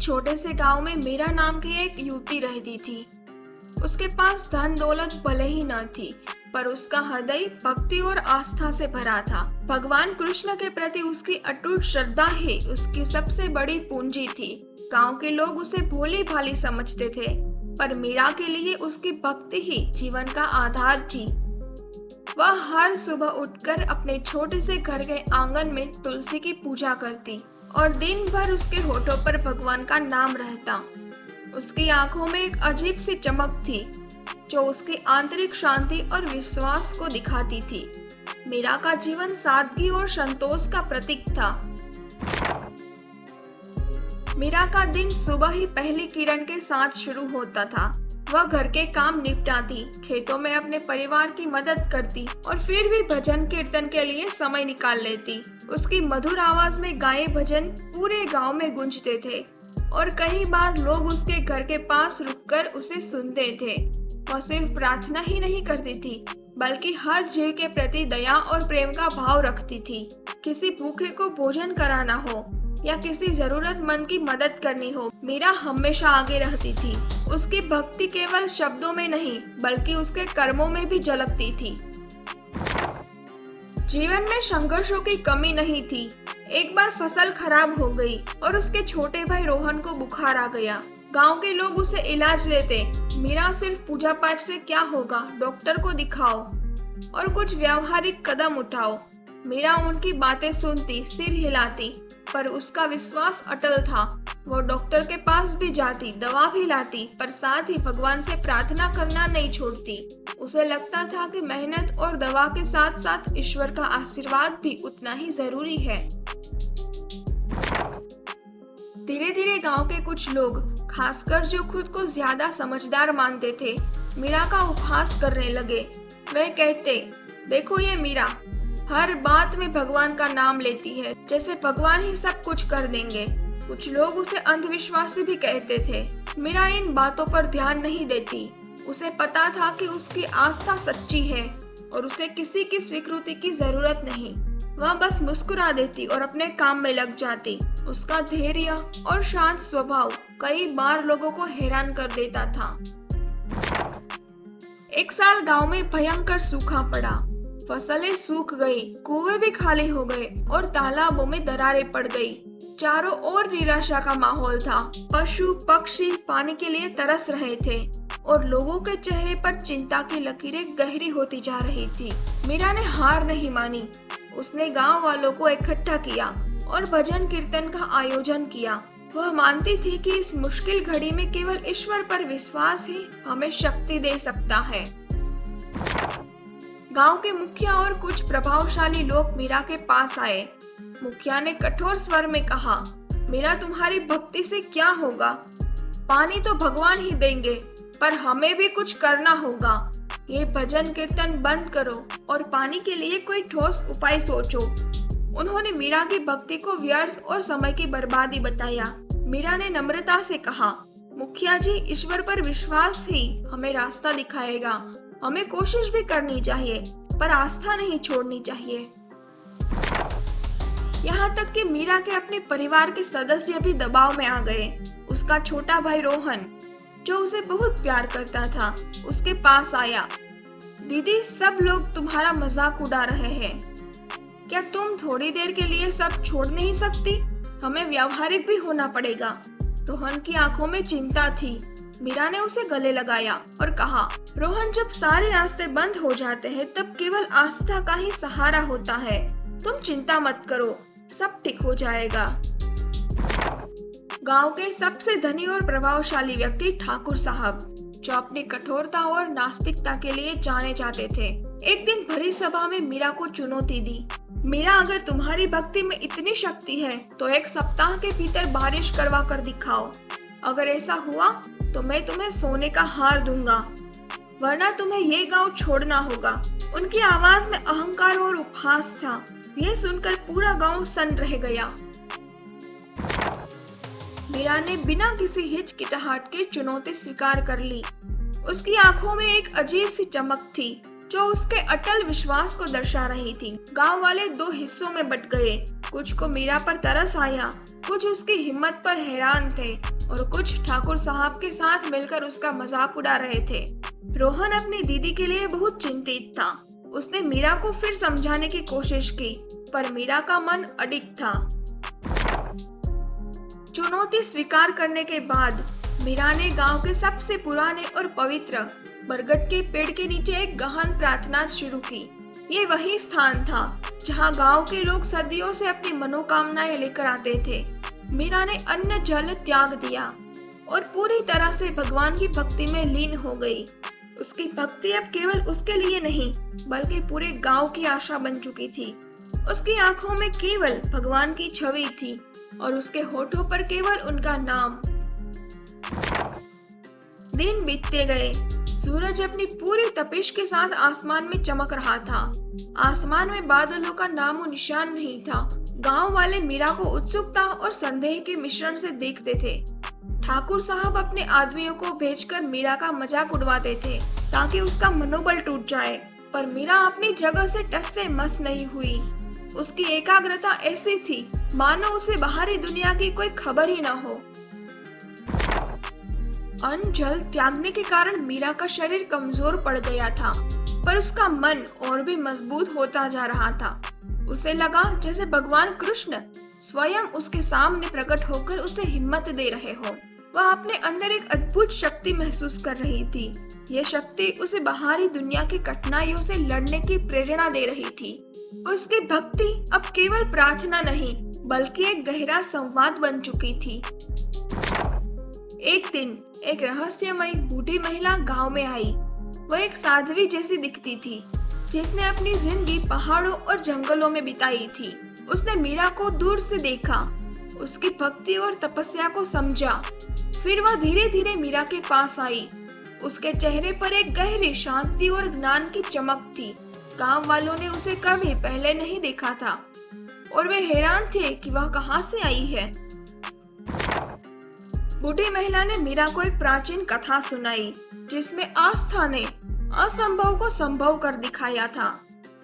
छोटे से गांव में मीरा नाम की एक युवती रहती थी। उसके पास धन दौलत भले ही न थी, पर उसका हृदय भक्ति और आस्था से भरा था। भगवान कृष्ण के प्रति उसकी अटूट श्रद्धा ही उसकी सबसे बड़ी पूंजी थी। गांव के लोग उसे भोली भाली समझते थे, पर मीरा के लिए उसकी भक्ति ही जीवन का आधार थी। वह हर सुबह उठकर अपने छोटे से घर के आंगन में तुलसी की पूजा करती और दिन भर उसके होठों पर भगवान का नाम रहता। उसकी आंखों में एक अजीब सी चमक थी जो उसकी आंतरिक शांति और विश्वास को दिखाती थी। मीरा का जीवन सादगी और संतोष का प्रतीक था। मीरा का दिन सुबह ही पहली किरण के साथ शुरू होता था। वह घर के काम निपटाती, खेतों में अपने परिवार की मदद करती और फिर भी भजन कीर्तन के लिए समय निकाल लेती। उसकी मधुर आवाज में गाए भजन पूरे गांव में गूंजते थे और कई बार लोग उसके घर के पास रुककर उसे सुनते थे। वह सिर्फ प्रार्थना ही नहीं करती थी, बल्कि हर जीव के प्रति दया और प्रेम का भाव रखती थी। किसी भूखे को भोजन कराना हो या किसी जरूरतमंद की मदद करनी हो, मीरा हमेशा आगे रहती थी। उसकी भक्ति केवल शब्दों में नहीं, बल्कि उसके कर्मों में भी झलकती थी। जीवन में संघर्षों की कमी नहीं थी। एक बार फसल खराब हो गई और उसके छोटे भाई रोहन को बुखार आ गया। गांव के लोग उसे इलाज देते। मीरा सिर्फ पूजा पाठ से क्या होगा, डॉक्टर को दिखाओ और कुछ व्यावहारिक कदम उठाओ। मीरा उनकी बातें सुनती, सिर हिलाती, पर उसका विश्वास अटल था। वो डॉक्टर के पास भी जाती, दवा भी लाती, पर साथ ही भगवान से प्रार्थना करना नहीं छोड़ती। उसे लगता था कि मेहनत और दवा के साथ साथ ईश्वर का आशीर्वाद भी उतना ही जरूरी है। धीरे धीरे गांव के कुछ लोग, खासकर जो खुद को ज्यादा समझदार मानते थे, मीरा का उपहास करने लगे। वे कहते, देखो ये मीरा हर बात में भगवान का नाम लेती है, जैसे भगवान ही सब कुछ कर देंगे। कुछ लोग उसे अंधविश्वासी भी कहते थे। मीरा इन बातों पर ध्यान नहीं देती। उसे पता था कि उसकी आस्था सच्ची है और उसे किसी की स्वीकृति की जरूरत नहीं। वह बस मुस्कुरा देती और अपने काम में लग जाती। उसका धैर्य और शांत स्वभाव कई बार लोगों को हैरान कर देता था। एक साल गांव में भयंकर सूखा पड़ा। फसलें सूख गई, कुएं भी खाली हो गए और तालाबों में दरारें पड़ गई। चारों ओर निराशा का माहौल था। पशु पक्षी पानी के लिए तरस रहे थे और लोगों के चेहरे पर चिंता की लकीरें गहरी होती जा रही थी। मीरा ने हार नहीं मानी। उसने गांव वालों को इकट्ठा किया और भजन कीर्तन का आयोजन किया। वह मानती थी कि इस मुश्किल घड़ी में केवल ईश्वर पर विश्वास ही हमें शक्ति दे सकता है। गांव के मुखिया और कुछ प्रभावशाली लोग मीरा के पास आए। मुखिया ने कठोर स्वर में कहा, मीरा तुम्हारी भक्ति से क्या होगा? पानी तो भगवान ही देंगे, पर हमें भी कुछ करना होगा। ये भजन कीर्तन बंद करो और पानी के लिए कोई ठोस उपाय सोचो। उन्होंने मीरा की भक्ति को व्यर्थ और समय की बर्बादी बताया। मीरा ने नम्रता से कहा, मुखिया जी, ईश्वर पर विश्वास ही हमें रास्ता दिखाएगा। हमें कोशिश भी करनी चाहिए, पर आस्था नहीं छोड़नी चाहिए। यहाँ तक कि मीरा के अपने परिवार के सदस्य भी दबाव में आ गए। उसका छोटा भाई रोहन, जो उसे बहुत प्यार करता था, उसके पास आया। दीदी, सब लोग तुम्हारा मजाक उड़ा रहे हैं। क्या तुम थोड़ी देर के लिए सब छोड़ नहीं सकती? हमें व्यावहारिक भी होना पड़ेगा। रोहन की आंखों में चिंता थी। मीरा ने उसे गले लगाया और कहा, रोहन, जब सारे रास्ते बंद हो जाते हैं तब केवल आस्था का ही सहारा होता है। तुम चिंता मत करो, सब ठीक हो जाएगा। गांव के सबसे धनी और प्रभावशाली व्यक्ति ठाकुर साहब, जो अपनी कठोरता और नास्तिकता के लिए जाने जाते थे, एक दिन भरी सभा में मीरा को चुनौती दी। मीरा, अगर तुम्हारी भक्ति में इतनी शक्ति है तो एक सप्ताह के भीतर बारिश करवा कर दिखाओ। अगर ऐसा हुआ तो मैं तुम्हें सोने का हार दूंगा, वरना तुम्हें ये गांव छोड़ना होगा। उनकी आवाज में अहंकार और उपहास था। यह सुनकर पूरा गांव सन्न रह गया। मीरा ने बिना किसी हिचकिचाहट के चुनौती स्वीकार कर ली। उसकी आंखों में एक अजीब सी चमक थी जो उसके अटल विश्वास को दर्शा रही थी। गांव वाले दो हिस्सों में बट गए। कुछ को मीरा पर तरस आया, कुछ उसकी हिम्मत पर हैरान थे और कुछ ठाकुर साहब के साथ मिलकर उसका मजाक उड़ा रहे थे। रोहन अपनी दीदी के लिए बहुत चिंतित था। उसने मीरा को फिर समझाने की कोशिश की, पर मीरा का मन अडिग था। चुनौती स्वीकार करने के बाद मीरा ने गांव के सबसे पुराने और पवित्र बरगद के पेड़ के नीचे एक गहन प्रार्थना शुरू की। ये वही स्थान था जहां गांव के लोग सदियों से अपनी मनोकामनाएं लेकर आते थे। मीरा ने अन्न जल त्याग दिया और पूरी तरह से भगवान की भक्ति में लीन हो गई। उसकी भक्ति अब केवल उसके लिए नहीं, बल्कि पूरे गांव की आशा बन चुकी थी। उसकी आंखों में केवल भगवान की छवि थी और उसके होठों पर केवल उनका नाम। दिन बीतते गए। सूरज अपनी पूरी तपिश के साथ आसमान में चमक रहा था। आसमान में बादलों का नामो निशान नहीं था। गांव वाले मीरा को उत्सुकता और संदेह के मिश्रण से देखते थे। ठाकुर साहब अपने आदमियों को भेजकर मीरा का मजाक उड़वाते थे ताकि उसका मनोबल टूट जाए, पर मीरा अपनी जगह से टस से मस नहीं हुई। उसकी एकाग्रता ऐसी थी मानो उसे बाहरी दुनिया की कोई खबर ही न हो। अन्न जल त्यागने के कारण मीरा का शरीर कमजोर पड़ गया था, पर उसका मन और भी मजबूत होता जा रहा था। उसे लगा जैसे भगवान कृष्ण स्वयं उसके सामने प्रकट होकर उसे हिम्मत दे रहे हो। वह अपने अंदर एक अद्भुत शक्ति महसूस कर रही थी। यह शक्ति उसे बाहरी दुनिया की कठिनाइयों से लड़ने की प्रेरणा दे रही थी। उसकी भक्ति अब केवल प्रार्थना नहीं, बल्कि एक गहरा संवाद बन चुकी थी। एक दिन एक रहस्यमयी बूढ़ी महिला गांव में आई। वह एक साध्वी जैसी दिखती थी, जिसने अपनी जिंदगी पहाड़ों और जंगलों में बिताई थी। उसने मीरा को दूर से देखा, उसकी भक्ति और तपस्या को समझा। फिर वह धीरे धीरे मीरा के पास आई। उसके चेहरे पर एक गहरी शांति और ज्ञान की चमक थी। गांव वालों ने उसे कभी पहले नहीं देखा था और वे हैरान थे कि वह कहां से आई है। बूढ़ी महिला ने मीरा को एक प्राचीन कथा सुनाई, जिसमें आस्था ने असंभव को संभव कर दिखाया था।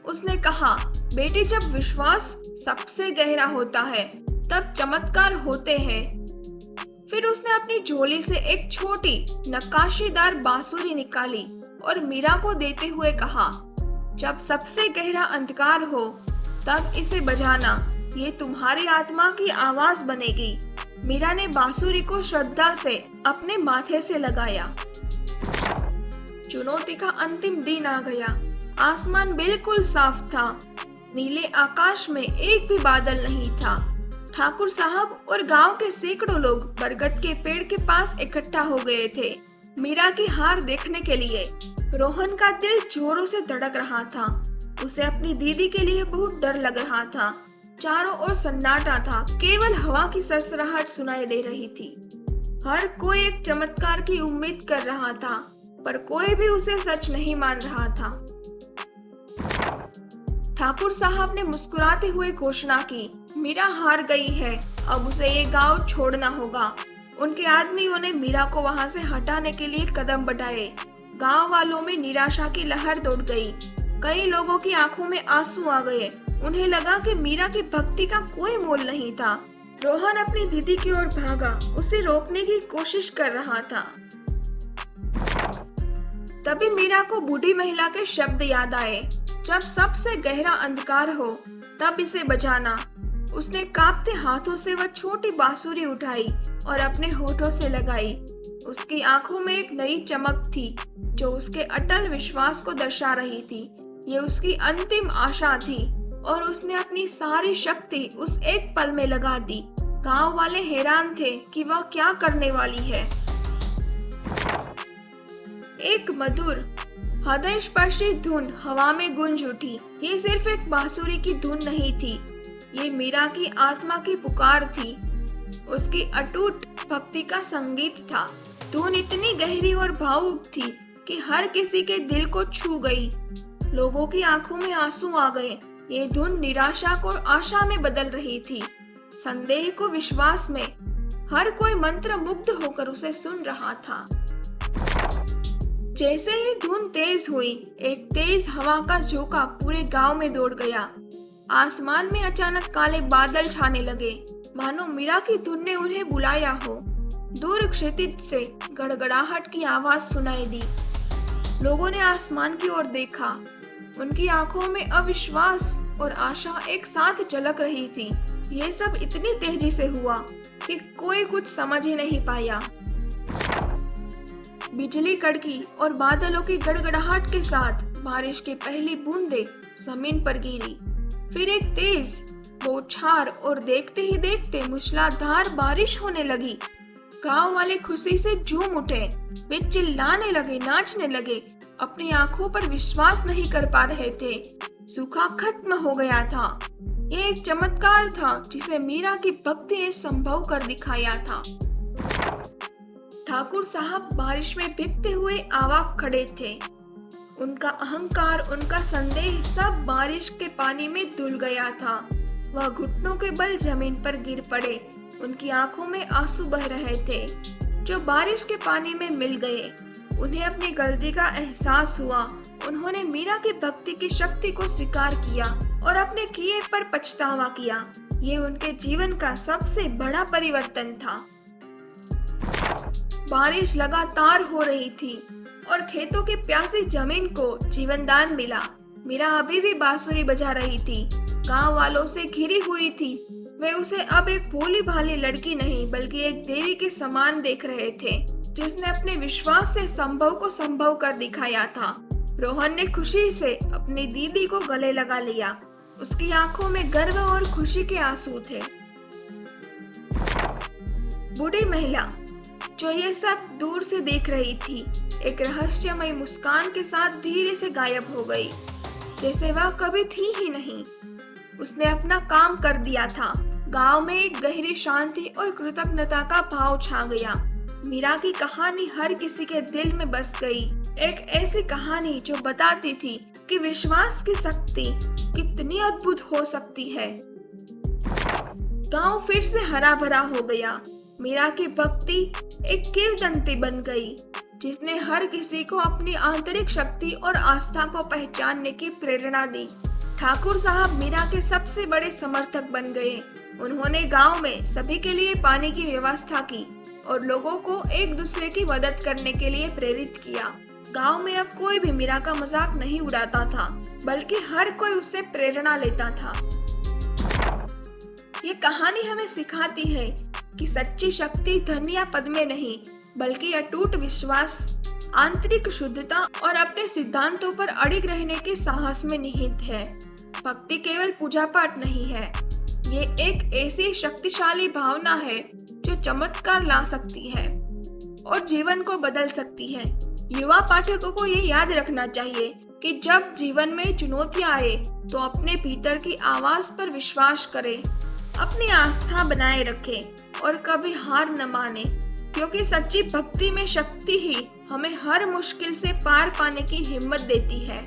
उसने कहा, बेटी, जब विश्वास सबसे गहरा होता है तब चमत्कार होते हैं। फिर उसने अपनी झोली से एक छोटी नक्काशीदार बांसुरी निकाली और मीरा को देते हुए कहा, जब सबसे गहरा अंधकार हो तब इसे बजाना, ये तुम्हारी आत्मा की आवाज बनेगी। मीरा ने बांसुरी को श्रद्धा से अपने माथे से लगाया। चुनौती का अंतिम दिन आ गया। आसमान बिल्कुल साफ था। नीले आकाश में एक भी बादल नहीं था। ठाकुर साहब और गांव के सैकड़ों लोग बरगद के पेड़ के पास इकट्ठा हो गए थे मीरा की हार देखने के लिए। रोहन का दिल जोरों से धड़क रहा था। उसे अपनी दीदी के लिए बहुत डर लग रहा था। चारों ओर सन्नाटा था, केवल हवा की सरसराहट सुनाई दे रही थी। हर कोई एक चमत्कार की उम्मीद कर रहा था, पर कोई भी उसे सच नहीं मान रहा था। ठाकुर साहब ने मुस्कुराते हुए घोषणा की, मीरा हार गई है, अब उसे ये गांव छोड़ना होगा। उनके आदमियों ने मीरा को वहां से हटाने के लिए कदम बढ़ाए। गांव वालों में निराशा की लहर दौड़ गई। कई लोगों की आंखों में आंसू आ गए। उन्हें लगा कि मीरा की भक्ति का कोई मोल नहीं था। रोहन अपनी दीदी की ओर भागा, उसे रोकने की कोशिश कर रहा था। तभी मीरा को बूढ़ी महिला के शब्द याद आए, जब सबसे गहरा अंधकार हो तब इसे बजाना। उसने कांपते हाथों से वह छोटी बांसुरी उठाई और अपने होठों से लगाई। उसकी आंखों में एक नई चमक थी जो उसके अटल विश्वास को दर्शा रही थी। ये उसकी अंतिम आशा थी और उसने अपनी सारी शक्ति उस एक पल में लगा दी। गांव वाले हैरान थे कि वह क्या करने वाली है। एक मधुर हृदय स्पर्शी धुन हवा में गूंज उठी। ये सिर्फ एक बांसुरी की धुन नहीं थी, ये मीरा की आत्मा की पुकार थी, उसकी अटूट भक्ति का संगीत था। धुन इतनी गहरी और भावुक थी कि हर किसी के दिल को छू गई। लोगों की आंखों में आंसू आ गए। ये धुन निराशा को आशा में बदल रही थी, संदेह को विश्वास में। हर कोई मंत्र मुग्ध होकर उसे सुन रहा था। जैसे ही धुन तेज हुई, एक तेज हवा का झोंका पूरे गांव में दौड़ गया। आसमान में अचानक काले बादल छाने लगे, मानो मीरा की धुन ने उन्हें बुलाया हो। दूर क्षितिज से गड़गड़ाहट की आवाज सुनाई दी। लोगों ने आसमान की ओर देखा। उनकी आंखों में अविश्वास और आशा एक साथ झलक रही थी। ये सब इतनी तेजी से हुआ कि कोई कुछ समझ ही नहीं पाया। बिजली कड़की और बादलों की गड़गड़ाहट के साथ बारिश की पहली बूंदें जमीन पर गिरी। फिर एक तेज बौछार और देखते ही देखते मूसलाधार बारिश होने लगी। गांव वाले खुशी से झूम उठे। वे चिल्लाने लगे, नाचने लगे, अपनी आंखों पर विश्वास नहीं कर पा रहे थे। सूखा खत्म हो गया था। ये एक चमत्कार था जिसे मीरा की भक्ति ने संभव कर दिखाया था। ठाकुर साहब बारिश में भीगते हुए आवाक खड़े थे। उनका अहंकार, उनका संदेह सब बारिश के पानी में धुल गया था। वह घुटनों के बल जमीन पर गिर पड़े। उनकी आंखों में आंसू बह रहे थे जो बारिश के पानी में मिल गए। उन्हें अपनी गलती का एहसास हुआ। उन्होंने मीरा की भक्ति की शक्ति को स्वीकार किया और अपने किए पर पछतावा किया। ये उनके जीवन का सबसे बड़ा परिवर्तन था। बारिश लगातार हो रही थी और खेतों की प्यासी जमीन को जीवनदान मिला। मीरा अभी भी बांसुरी बजा रही थी। गांव वालों से घिरी हुई थी। वे उसे अब एक भोली भाली लड़की नहीं बल्कि एक देवी के समान देख रहे थे, जिसने अपने विश्वास से संभव को संभव कर दिखाया था। रोहन ने खुशी से अपनी दीदी को गले लगा लिया। उसकी आंखों में गर्व और खुशी के आंसू थे। बूढ़ी महिला जो ये सब दूर से देख रही थी, एक रहस्यमय मुस्कान के साथ धीरे से गायब हो गई, जैसे वह कभी थी ही नहीं। उसने अपना काम कर दिया था। गांव में एक गहरी शांति और कृतज्ञता का भाव छा गया। मीरा की कहानी हर किसी के दिल में बस गई। एक ऐसी कहानी जो बताती थी कि विश्वास की शक्ति कितनी अद्भुत हो सकती है। गांव फिर से हरा भरा हो गया। मीरा की भक्ति एक किंवदंती बन गई, जिसने हर किसी को अपनी आंतरिक शक्ति और आस्था को पहचानने की प्रेरणा दी। ठाकुर साहब मीरा के सबसे बड़े समर्थक बन गए। उन्होंने गांव में सभी के लिए पानी की व्यवस्था की और लोगों को एक दूसरे की मदद करने के लिए प्रेरित किया। गांव में अब कोई भी मीरा का मजाक नहीं उड़ाता था, बल्कि हर कोई उससे प्रेरणा लेता था। ये कहानी हमें सिखाती है कि सच्ची शक्ति धन या पद में नहीं, बल्कि अटूट विश्वास, आंतरिक शुद्धता और अपने सिद्धांतों पर अड़िग रहने के साहस में निहित है। भक्ति केवल पूजा पाठ नहीं है, ये एक ऐसी शक्तिशाली भावना है जो चमत्कार ला सकती है और जीवन को बदल सकती है। युवा पाठकों को ये याद रखना चाहिए कि जब जीवन में चुनौतियां आए तो अपने भीतर की आवाज पर विश्वास करें, अपनी आस्था बनाए रखें और कभी हार न माने, क्योंकि सच्ची भक्ति में शक्ति ही हमें हर मुश्किल से पार पाने की हिम्मत देती है।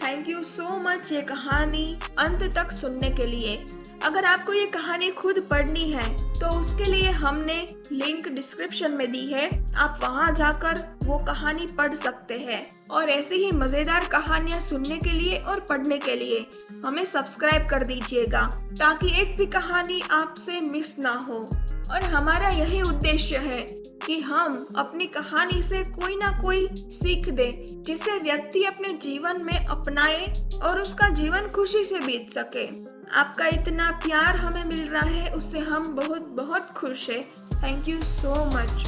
थैंक यू सो मच ये कहानी अंत तक सुनने के लिए। अगर आपको ये कहानी खुद पढ़नी है तो उसके लिए हमने लिंक डिस्क्रिप्शन में दी है, आप वहां जाकर वो कहानी पढ़ सकते हैं। और ऐसी ही मजेदार कहानियां सुनने के लिए और पढ़ने के लिए हमें सब्सक्राइब कर दीजिएगा, ताकि एक भी कहानी आपसे मिस ना हो। और हमारा यही उद्देश्य है कि हम अपनी कहानी से कोई ना कोई सीख दे, जिसे व्यक्ति अपने जीवन में अपनाए और उसका जीवन खुशी से बीत सके। आपका इतना प्यार हमें मिल रहा है, उससे हम बहुत बहुत खुश हैं। Thank you so much.